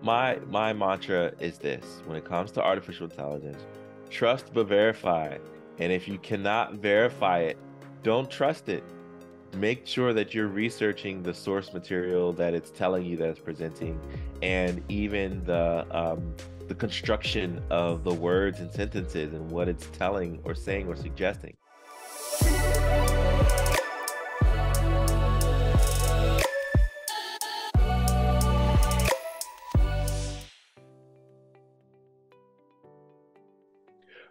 my mantra is this: when it comes to artificial intelligence, trust but verify. And if you cannot verify it, don't trust it. Make sure that you're researching the source material that it's telling you that it's presenting, and even the construction of the words and sentences and what it's telling or saying or suggesting.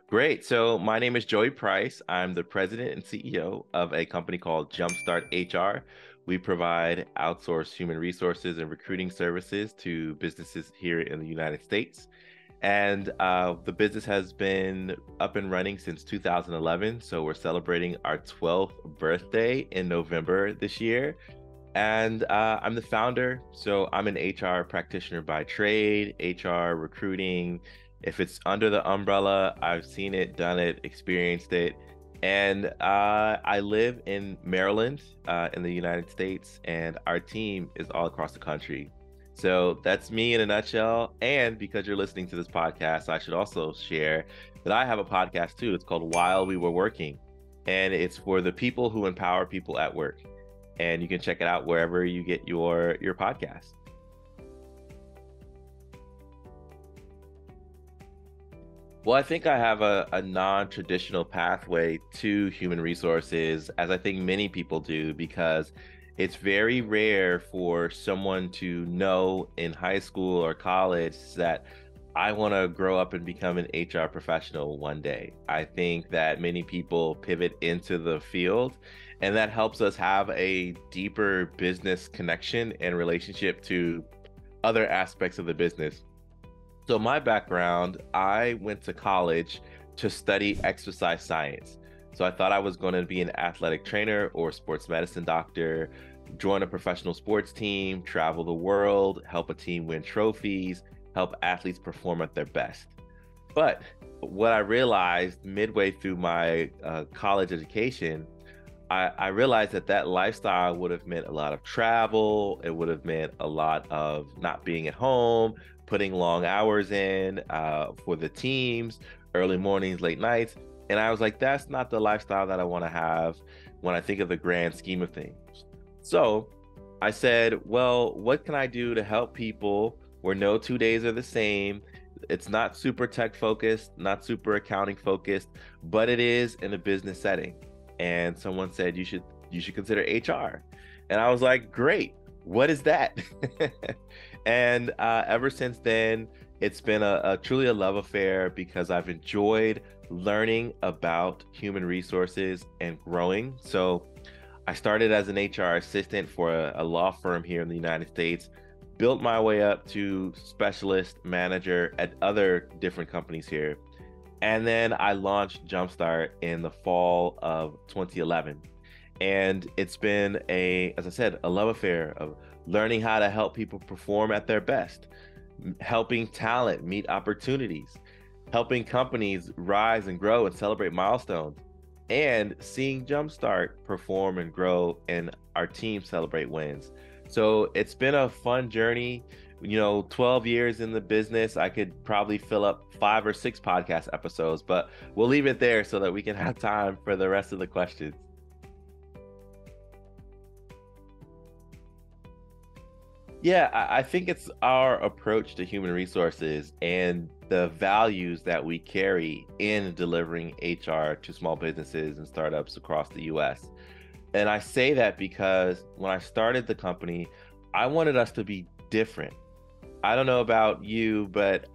Great. So my name is Joey Price. I'm the president and CEO of a company called Jumpstart HR. We provide outsourced human resources and recruiting services to businesses here in the United States. And the business has been up and running since 2011. So we're celebrating our 12th birthday in November this year. And I'm the founder. So I'm an HR practitioner by trade, HR recruiting. If it's under the umbrella, I've seen it, done it, experienced it. And I live in Maryland, in the United States, and our team is all across the country. So that's me in a nutshell. And because you're listening to this podcast, I should also share that I have a podcast too. It's called While We Were Working, and it's for the people who empower people at work. And you can check it out wherever you get your podcast. Well, I think I have a non-traditional pathway to human resources, as I think many people do, because it's very rare for someone to know in high school or college that I want to grow up and become an HR professional one day. I think that many people pivot into the field, and that helps us have a deeper business connection and relationship to other aspects of the business. So my background, I went to college to study exercise science. So I thought I was going to be an athletic trainer or sports medicine doctor, join a professional sports team, travel the world, help a team win trophies, help athletes perform at their best. But what I realized midway through my college education, I realized that lifestyle would have meant a lot of travel. It would have meant a lot of not being at home, putting long hours in for the teams, early mornings, late nights. And I was like, that's not the lifestyle that I want to have when I think of the grand scheme of things. So I said, well, what can I do to help people where no 2 days are the same? It's not super tech focused, not super accounting focused, but it is in a business setting. And someone said, you should consider HR. And I was like, great, what is that? And ever since then, it's been a truly a love affair, because I've enjoyed learning about human resources and growing. So I started as an HR assistant for a law firm here in the United States, built my way up to specialist manager at other different companies here. And then I launched Jumpstart in the fall of 2011. And it's been as I said, a love affair of learning how to help people perform at their best, helping talent meet opportunities, helping companies rise and grow and celebrate milestones, and seeing Jumpstart perform and grow and our team celebrate wins. So it's been a fun journey. 12 years in the business, I could probably fill up 5 or 6 podcast episodes, but we'll leave it there so that we can have time for the rest of the questions. Yeah, I think it's our approach to human resources and the values that we carry in delivering HR to small businesses and startups across the US. And I say that because when I started the company, I wanted us to be different. I don't know about you, but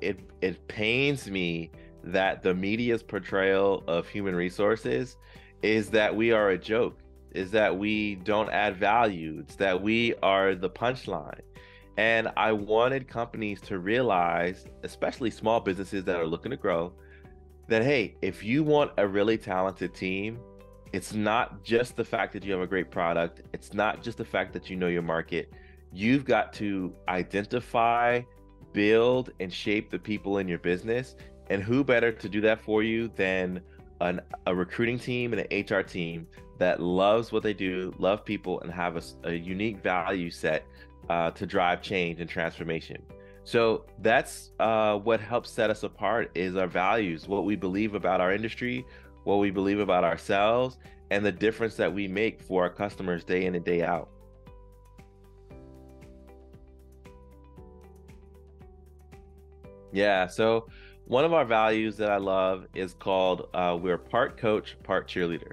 it pains me that the media's portrayal of human resources is that we are a joke, is that we don't add value, it's that we are the punchline. And I wanted companies to realize, especially small businesses that are looking to grow, that, hey, if you want a really talented team, it's not just the fact that you have a great product. It's not just the fact that you know your market. You've got to identify, build, and shape the people in your business. And who better to do that for you than a recruiting team and an HR team that loves what they do, love people, and have a unique value set to drive change and transformation. So that's what helps set us apart is our values, what we believe about our industry, what we believe about ourselves, and the difference that we make for our customers day in and day out. Yeah, so one of our values that I love is called we're part coach, part cheerleader.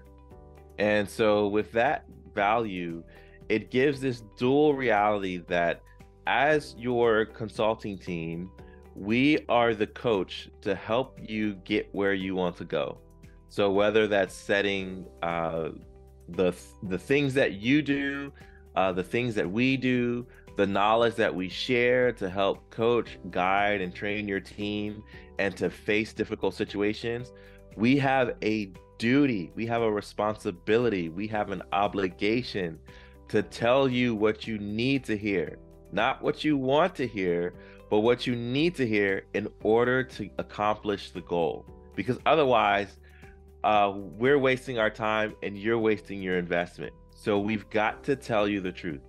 And so, with that value, it gives this dual reality that as your consulting team, we are the coach to help you get where you want to go. So, whether that's setting the things that you do, the things that we do, the knowledge that we share to help coach, guide, and train your team and to face difficult situations, we have a duty, we have a responsibility, we have an obligation to tell you what you need to hear, not what you want to hear, but what you need to hear in order to accomplish the goal. Because otherwise, we're wasting our time and you're wasting your investment. So we've got to tell you the truth.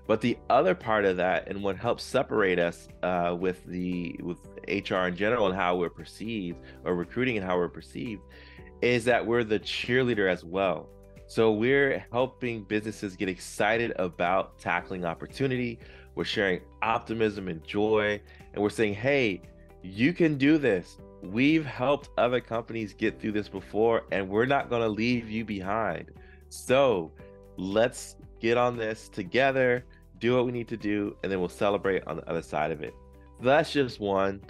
But the other part of that, and what helps separate us with HR in general and how we're perceived, or recruiting and how we're perceived, is that we're the cheerleader as well. So we're helping businesses get excited about tackling opportunity. We're sharing optimism and joy, and we're saying, hey, you can do this. We've helped other companies get through this before, and we're not going to leave you behind. So let's get on this together, do what we need to do, and then we'll celebrate on the other side of it. So that's just one.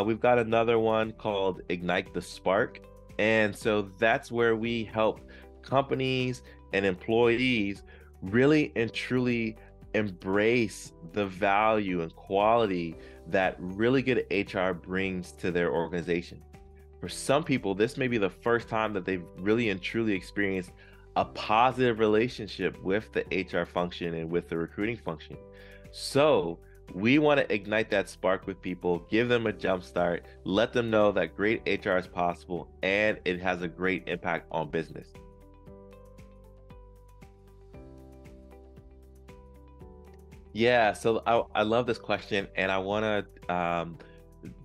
We've got another one called Ignite the Spark. And so that's where we help companies and employees really and truly embrace the value and quality that really good HR brings to their organization. For some people, this may be the first time that they've really and truly experienced a positive relationship with the HR function and with the recruiting function. So we want to ignite that spark with people, give them a jump start, let them know that great HR is possible and it has a great impact on business. Yeah, so I love this question, and I want to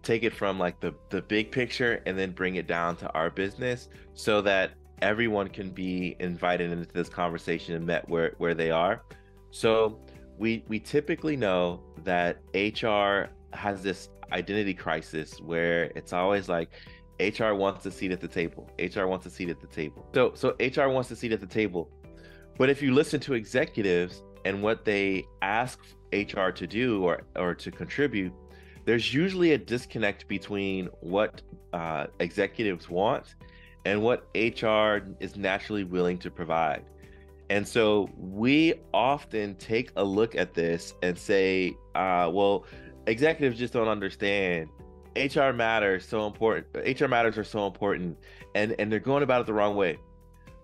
take it from like the big picture and then bring it down to our business so that everyone can be invited into this conversation and met where they are. So we typically know that HR has this identity crisis where it's always like HR wants a seat at the table. HR wants a seat at the table. So HR wants a seat at the table. But if you listen to executives and what they ask HR to do or to contribute, there's usually a disconnect between what executives want and what HR is naturally willing to provide. And so we often take a look at this and say, well, executives just don't understand. HR matters so important. HR matters are so important, and they're going about it the wrong way.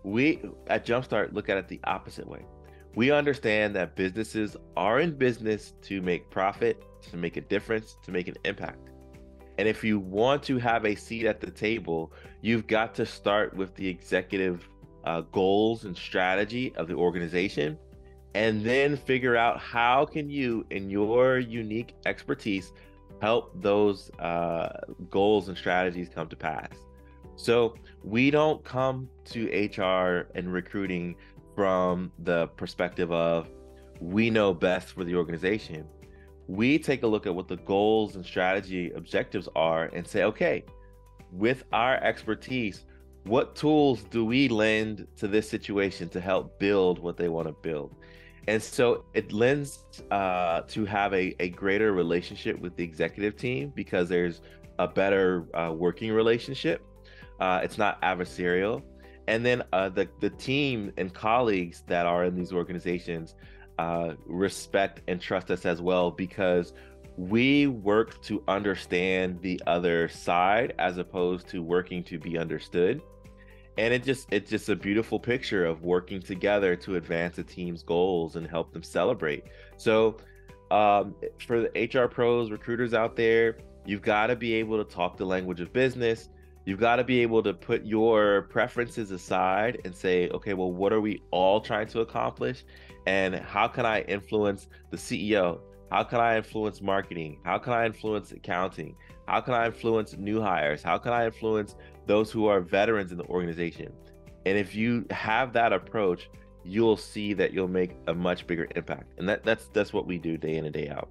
We at Jumpstart look at it the opposite way. We understand that businesses are in business to make profit, to make a difference, to make an impact. And if you want to have a seat at the table, you've got to start with the executive goals and strategy of the organization, and then figure out how can you, in your unique expertise, help those goals and strategies come to pass. So we don't come to HR and recruiting from the perspective of we know best for the organization. We take a look at what the goals and strategy objectives are and say, okay, with our expertise, what tools do we lend to this situation to help build what they want to build? And so it lends to have a greater relationship with the executive team because there's a better working relationship. It's not adversarial. And then the team and colleagues that are in these organizations respect and trust us as well because we work to understand the other side as opposed to working to be understood. And it's just a beautiful picture of working together to advance a team's goals and help them celebrate. So for the HR pros, recruiters out there, you've got to be able to talk the language of business. You've got to be able to put your preferences aside and say, okay, well, what are we all trying to accomplish? And how can I influence the CEO? How can I influence marketing? How can I influence accounting? How can I influence new hires? How can I influence those who are veterans in the organization? And if you have that approach, you'll see that you'll make a much bigger impact. And that's what we do day in and day out.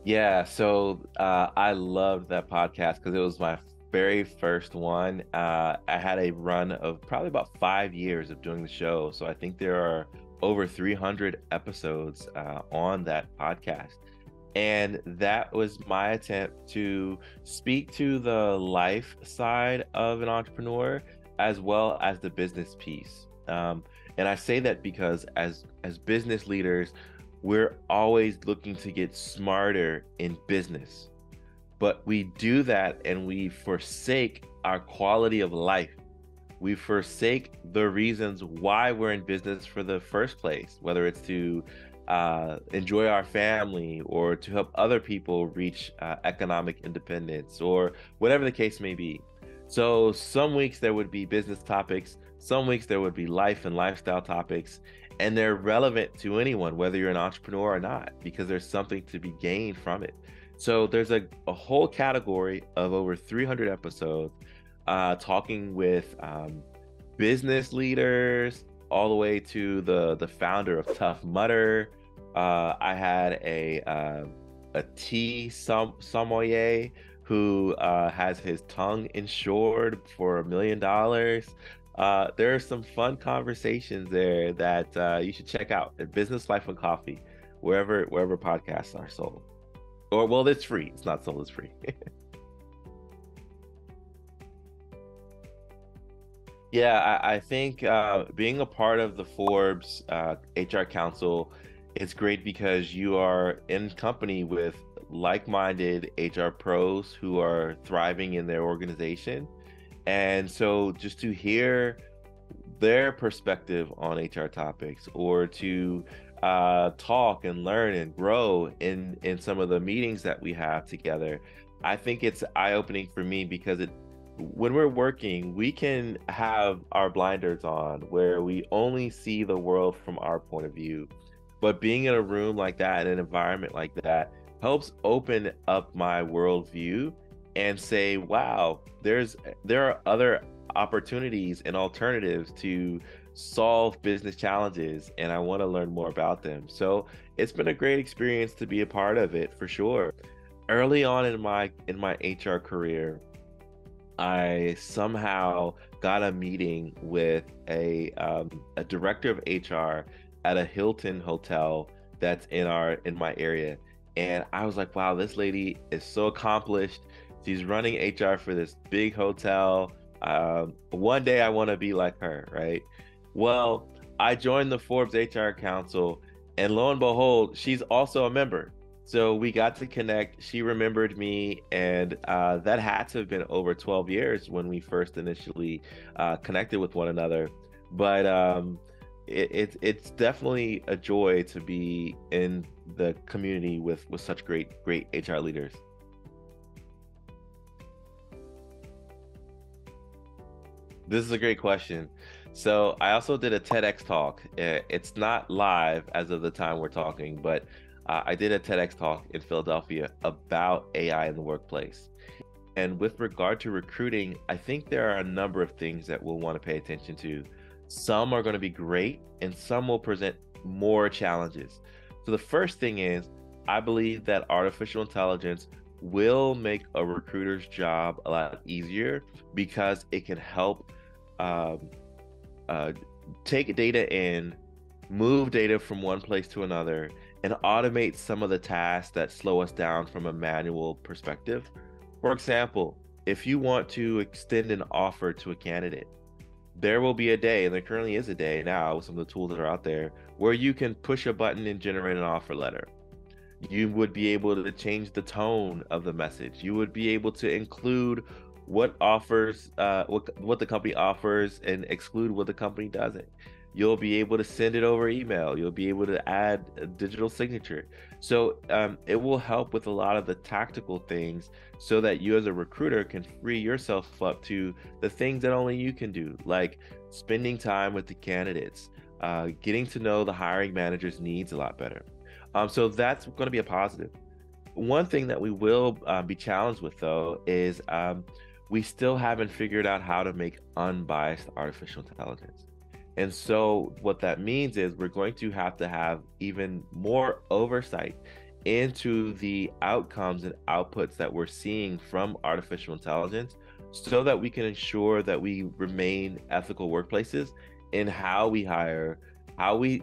Yeah, so I loved that podcast because it was my very first one. I had a run of probably about 5 years of doing the show. So I think there are over 300 episodes on that podcast. And that was my attempt to speak to the life side of an entrepreneur as well as the business piece. And I say that because as business leaders, we're always looking to get smarter in business, but we do that and we forsake our quality of life. We forsake the reasons why we're in business for the first place, whether it's to enjoy our family or to help other people reach economic independence or whatever the case may be. So some weeks there would be business topics, some weeks there would be life and lifestyle topics, and they're relevant to anyone, whether you're an entrepreneur or not, because there's something to be gained from it. So there's a whole category of over 300 episodes talking with business leaders all the way to the founder of Tough Mudder. I had a tea sommelier who has his tongue insured for $1 million. There are some fun conversations there that you should check out at Business Life and Coffee, wherever podcasts are sold. Or well, it's free. It's not sold, it's free. Yeah, I think being a part of the Forbes HR Council is great because you are in company with like-minded HR pros who are thriving in their organization. And so just to hear their perspective on HR topics or to talk and learn and grow in some of the meetings that we have together, I think it's eye-opening for me because when we're working, we can have our blinders on where we only see the world from our point of view. But being in a room like that, in an environment like that, helps open up my worldview and say, wow, there are other opportunities and alternatives to solve business challenges, and I want to learn more about them. So it's been a great experience to be a part of it for sure. Early on in my HR career, I somehow got a meeting with a director of HR at a Hilton hotel that's in my area, and I was like, wow, this lady is so accomplished. She's running HR for this big hotel. One day I want to be like her, right? Well, I joined the Forbes HR Council, and lo and behold, she's also a member. So we got to connect. She remembered me, and that had to have been over 12 years when we first initially connected with one another. But it's definitely a joy to be in the community with such great HR leaders. This is a great question. So I also did a TEDx talk. It's not live as of the time we're talking, but I did a TEDx talk in Philadelphia about AI in the workplace. And with regard to recruiting, I think there are a number of things that we'll want to pay attention to. Some are going to be great, and some will present more challenges. So the first thing is, I believe that artificial intelligence will make a recruiter's job a lot easier because it can help um, uh, take data in, move data from one place to another, and automate some of the tasks that slow us down from a manual perspective. For example, if you want to extend an offer to a candidate, there will be a day, and there currently is a day now with some of the tools that are out there, where you can push a button and generate an offer letter. You would be able to change the tone of the message. You would be able to include what offers, what the company offers, and exclude what the company doesn't. You'll be able to send it over email. You'll be able to add a digital signature. So it will help with a lot of the tactical things so that you as a recruiter can free yourself up to the things that only you can do, like spending time with the candidates, getting to know the hiring manager's needs a lot better. So that's going to be a positive. One thing that we will be challenged with, though, is we still haven't figured out how to make unbiased artificial intelligence. And so, what that means is we're going to have even more oversight into the outcomes and outputs that we're seeing from artificial intelligence so that we can ensure that we remain ethical workplaces in how we hire, how we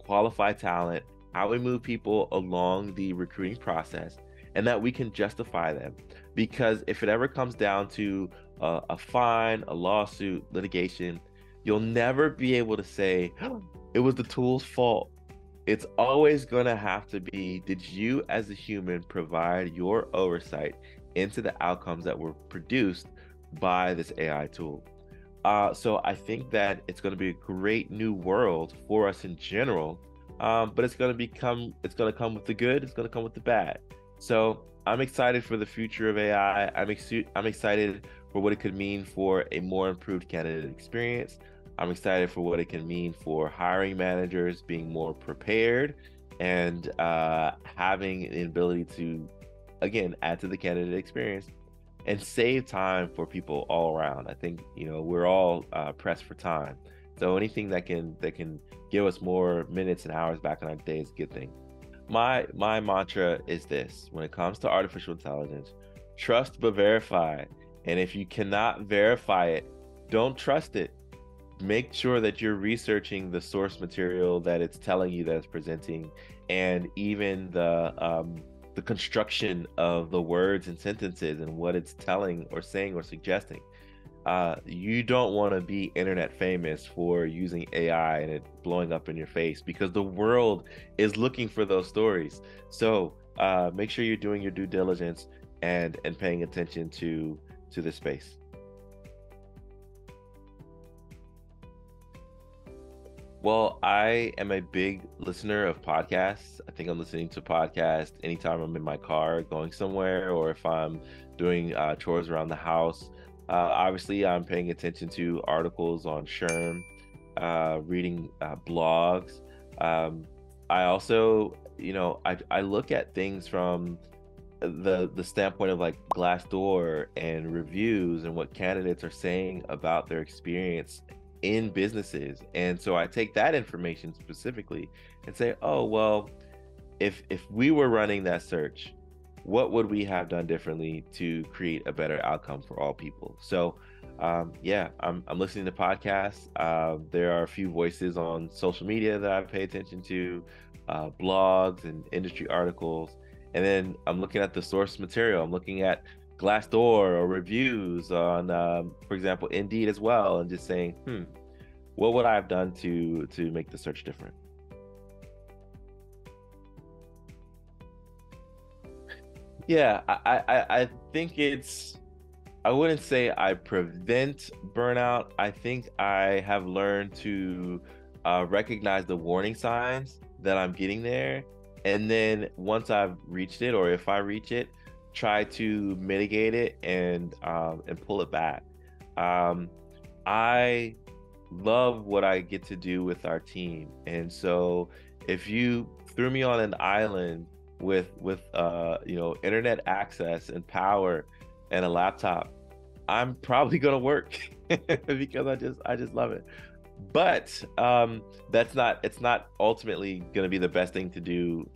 qualify talent, how we move people along the recruiting process, and that we can justify them. Because if it ever comes down to a fine, a lawsuit, litigation, you'll never be able to say, oh, it was the tool's fault. It's always going to have to be, did you as a human provide your oversight into the outcomes that were produced by this AI tool? So I think that it's going to be a great new world for us in general, but it's going to come with the good, it's going to come with the bad. So I'm excited for the future of AI. I'm excited for what it could mean for a more improved candidate experience. I'm excited for what it can mean for hiring managers being more prepared and having the ability to, again, add to the candidate experience and save time for people all around. I think, we're all pressed for time. So anything that can give us more minutes and hours back in our day is a good thing. My mantra is this: when it comes to artificial intelligence, trust but verify. And if you cannot verify it, don't trust it. Make sure that you're researching the source material that it's telling you that it's presenting, and even the construction of the words and sentences and what it's telling or saying or suggesting. You don't want to be internet famous for using AI and it blowing up in your face, because the world is looking for those stories. So make sure you're doing your due diligence and paying attention to this space. Well, I am a big listener of podcasts. I think I'm listening to podcasts anytime I'm in my car going somewhere, or if I'm doing chores around the house. Obviously, I'm paying attention to articles on SHRM, reading blogs. I also, I look at things from the standpoint of like Glassdoor and reviews and what candidates are saying about their experience in businesses. And so I take that information specifically and say, oh, well, if we were running that search, what would we have done differently to create a better outcome for all people? So yeah, I'm listening to podcasts. There are a few voices on social media that I pay attention to, blogs and industry articles. And then I'm looking at the source material. I'm looking at Glassdoor or reviews on, for example, Indeed as well, and just saying, what would I have done to make the search different? Yeah, I think I wouldn't say I prevent burnout. I think I have learned to recognize the warning signs that I'm getting there. And then once I've reached it, or if I reach it, try to mitigate it and pull it back. I love what I get to do with our team. And so if you threw me on an island with internet access and power and a laptop, I'm probably gonna work because I just love it. But it's not ultimately gonna be the best thing to do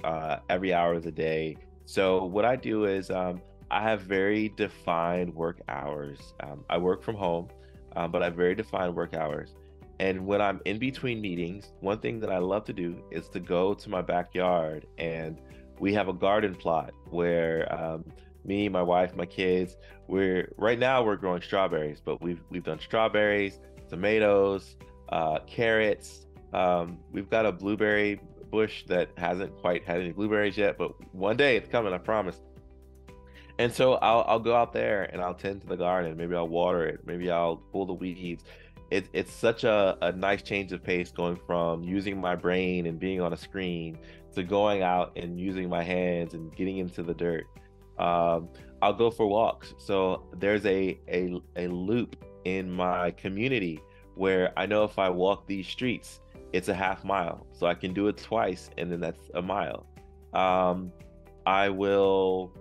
every hour of the day. So what I do is I have very defined work hours. I work from home, but I have very defined work hours. And when I'm in between meetings, one thing that I love to do is to go to my backyard, and we have a garden plot where me, my wife, my kids, right now we're growing strawberries, but we've done strawberries, tomatoes, carrots. We've got a blueberry bush that hasn't quite had any blueberries yet, but one day it's coming, I promise. And so I'll go out there and I'll tend to the garden. Maybe I'll water it. Maybe I'll pull the weeds. It's such a nice change of pace, going from using my brain and being on a screen to going out and using my hands and getting into the dirt. I'll go for walks. So there's a loop in my community where I know if I walk these streets, it's a half mile. So I can do it twice, and then that's a mile. Um, I will,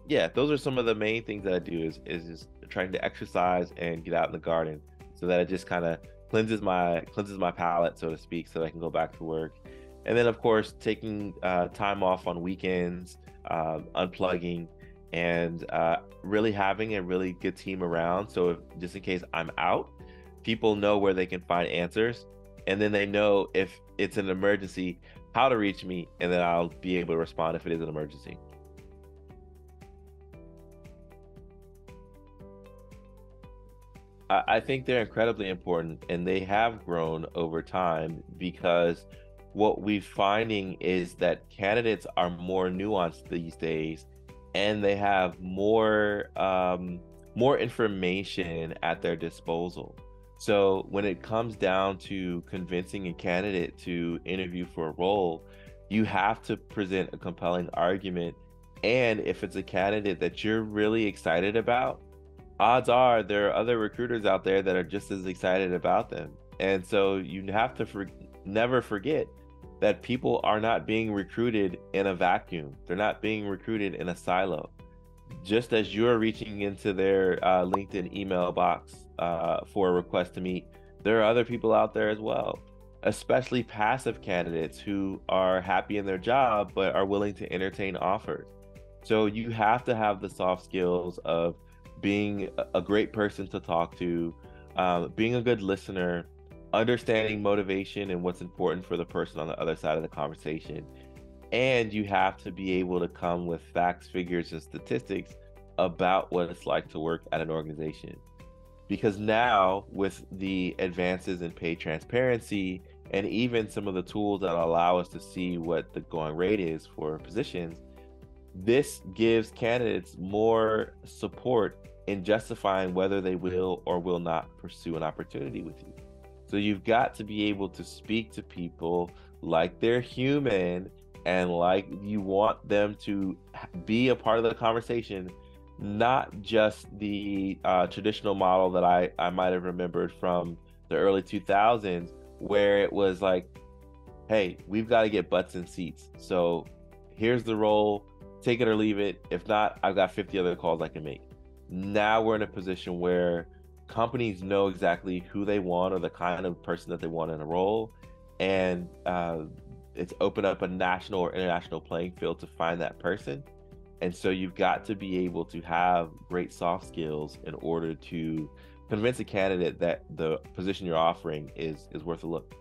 yeah, those are some of the main things that I do is just trying to exercise and get out in the garden so that it just kind of cleanses my palate, so to speak, so that I can go back to work. And then, of course, taking time off on weekends, unplugging, and really having a really good team around. So if, just in case I'm out, people know where they can find answers, and then they know if it's an emergency, how to reach me, and then I'll be able to respond if it is an emergency. I think they're incredibly important, and they have grown over time because what we're finding is that candidates are more nuanced these days, and they have more information at their disposal. So when it comes down to convincing a candidate to interview for a role, you have to present a compelling argument. And if it's a candidate that you're really excited about, odds are there are other recruiters out there that are just as excited about them. And so you have to never forget that people are not being recruited in a vacuum. They're not being recruited in a silo. Just as you're reaching into their LinkedIn email box for a request to meet, there are other people out there as well, especially passive candidates who are happy in their job but are willing to entertain offers. So you have to have the soft skills of being a great person to talk to, being a good listener, understanding motivation and what's important for the person on the other side of the conversation. And you have to be able to come with facts, figures, and statistics about what it's like to work at an organization. Because now, with the advances in pay transparency and even some of the tools that allow us to see what the going rate is for positions, this gives candidates more support in justifying whether they will or will not pursue an opportunity with you. So you've got to be able to speak to people like they're human and like you want them to be a part of the conversation, not just the traditional model that I might have remembered from the early 2000s, where it was like, hey, we've got to get butts in seats. So here's the role, take it or leave it. If not, I've got 50 other calls I can make. Now we're in a position where companies know exactly who they want or the kind of person that they want in a role. And it's opened up a national or international playing field to find that person. And so you've got to be able to have great soft skills in order to convince a candidate that the position you're offering is worth a look.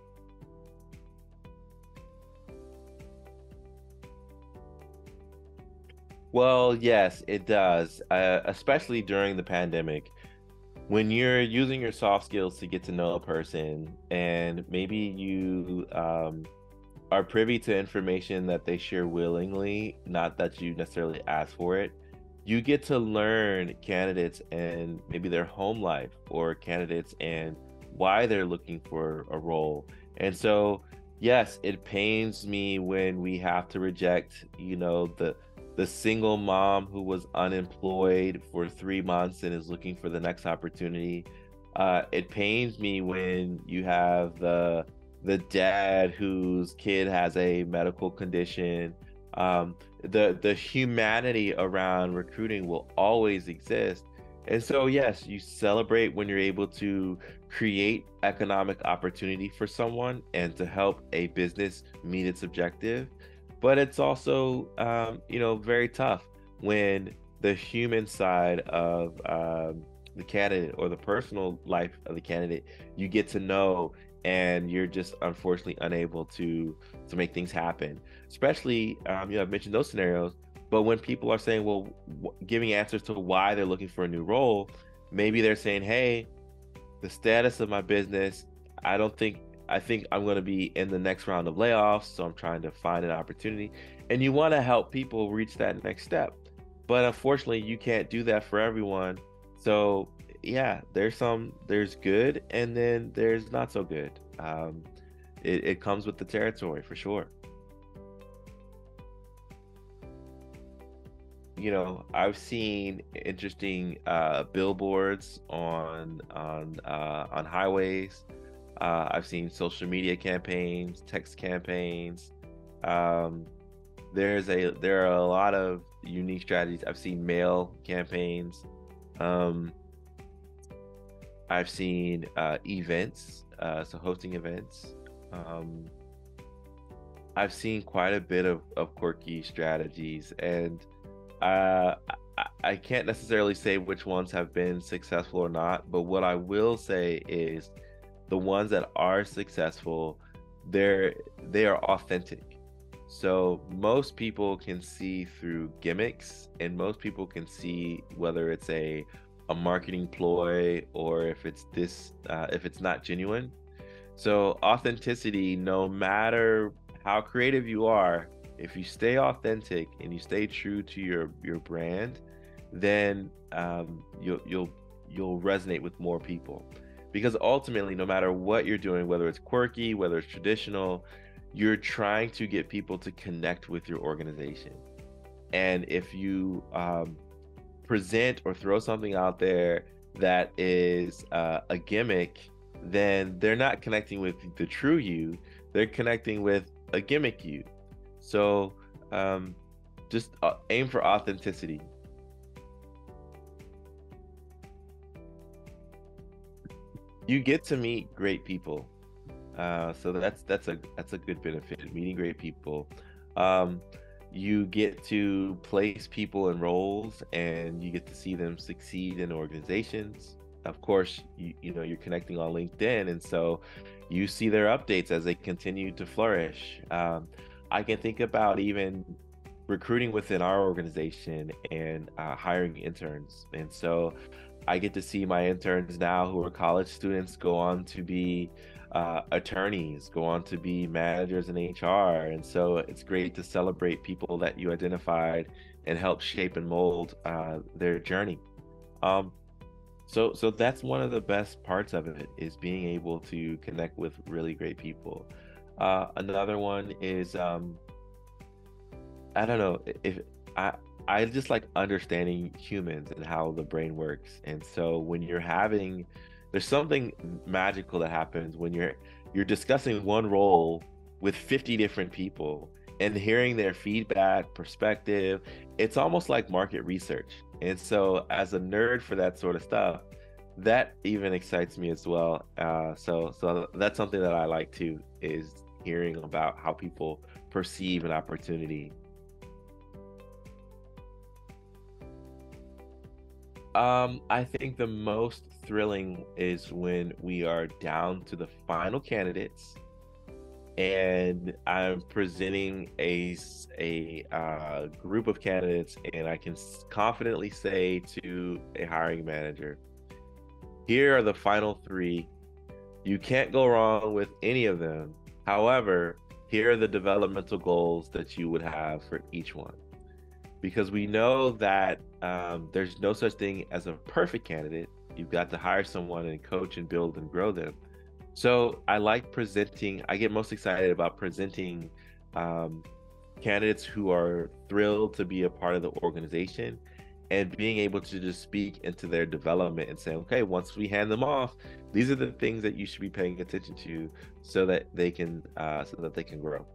Well, yes, it does, especially during the pandemic. When you're using your soft skills to get to know a person, and maybe you are privy to information that they share willingly, not that you necessarily ask for it, you get to learn candidates and maybe their home life or candidates and why they're looking for a role. And so, yes, it pains me when we have to reject, the single mom who was unemployed for 3 months and is looking for the next opportunity. It pains me when you have the dad whose kid has a medical condition. The humanity around recruiting will always exist. And so, yes, you celebrate when you're able to create economic opportunity for someone and to help a business meet its objective. But it's also, very tough when the human side of the candidate or the personal life of the candidate you get to know, and you're just unfortunately unable to make things happen. Especially, I've mentioned those scenarios, but when people are saying, well, giving answers to why they're looking for a new role, maybe they're saying, hey, the status of my business, I don't think I think I'm going to be in the next round of layoffs, so I'm trying to find an opportunity. And you want to help people reach that next step. But unfortunately, you can't do that for everyone. So, yeah, there's good and then there's not so good. It comes with the territory for sure. I've seen interesting billboards on highways. I've seen social media campaigns, text campaigns. Um, there are a lot of unique strategies. I've seen mail campaigns. Um, I've seen events, so hosting events. Um, I've seen quite a bit of quirky strategies, and I can't necessarily say which ones have been successful or not, but what I will say is the ones that are successful, they are authentic. So most people can see through gimmicks, and most people can see whether it's a marketing ploy or if it's not genuine. So authenticity, no matter how creative you are, if you stay authentic and you stay true to your brand, then you'll resonate with more people. Because ultimately, no matter what you're doing, whether it's quirky, whether it's traditional, you're trying to get people to connect with your organization. And if you present or throw something out there that is a gimmick, then they're not connecting with the true you, they're connecting with a gimmick you. So just aim for authenticity. You get to meet great people. So that's a good benefit, meeting great people. Um, you get to place people in roles and you get to see them succeed in organizations. Of course, you know you're connecting on LinkedIn, and so you see their updates as they continue to flourish. I can think about even recruiting within our organization and hiring interns, and so I get to see my interns now who are college students go on to be attorneys, go on to be managers in HR. And so it's great to celebrate people that you identified and help shape and mold their journey. Um, so that's one of the best parts of it, is being able to connect with really great people. Another one is I don't know if I I just like understanding humans and how the brain works. And so when you're having there's something magical that happens when you're discussing one role with 50 different people and hearing their feedback, perspective. It's almost like market research. And so as a nerd for that sort of stuff, that even excites me as well. So that's something that I like too, is hearing about how people perceive an opportunity. I think the most thrilling is when we are down to the final candidates and I'm presenting a group of candidates, and I can confidently say to a hiring manager, here are the final three. You can't go wrong with any of them. However, here are the developmental goals that you would have for each one, because we know that there's no such thing as a perfect candidate. You've got to hire someone and coach and build and grow them. So I like presenting, I get most excited about presenting um, candidates who are thrilled to be a part of the organization and being able to just speak into their development and say, okay, once we hand them off, these are the things that you should be paying attention to so that they can grow.